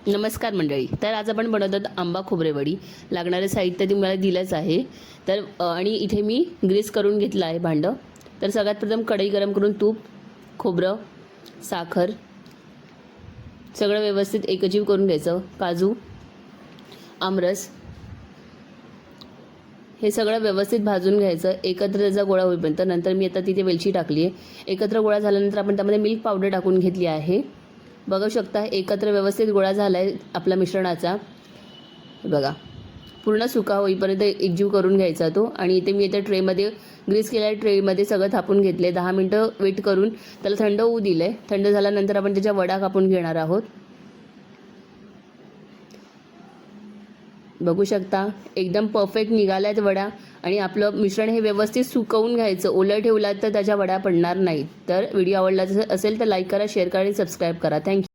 नमस्कार मंडळी. तर आज आपण बनवतात आंबा खोबरे वडी. लागणारे साहित्य तुम्हाला दिलंच आहे. तर आणि इथे मी ग्रीस करून घेतलं आहे भांडं. तर सगळ्यात प्रथम कढई गरम करून तूप, खोबरं, साखर सगळं व्यवस्थित एकजीव करून घ्यायचं. काजू, आमरस हे सगळं व्यवस्थित भाजून घ्यायचं एकत्र त्याचा गोळा होईपर्यंत. नंतर मी आता तिथे वेलची टाकली आहे. एकत्र गोळा झाल्यानंतर आपण त्यामध्ये मिल्क पावडर टाकून घेतली आहे. बघू शकता एकत्र व्यवस्थित गोळा झाला आहे आपला मिश्रणाचा. बघा पूर्ण सुका होईपर्यंत एकजीव करून घ्यायचा तो. आणि इथे मी ट्रेमध्ये ग्रीस केलेल्या ट्रेमध्ये सगळं थापून घेतले. 10 मिनटं वेट करून त्याला थंड होऊ दिले. थंड झाल्यानंतर आपण त्याच्या वडा कापून घेणार आहोत. बघू शकता एकदम परफेक्ट निघाल्यात वडा. आणि आपलं मिश्रण हे व्यवस्थित सुकवून घ्यायचं. ओलं ठेवलात तर त्याच्या वडा पडणार नाहीत. तर व्हिडिओ आवडला असेल तर लाईक करा, शेअर करा आणि सबस्क्राईब करा. थँक्यू.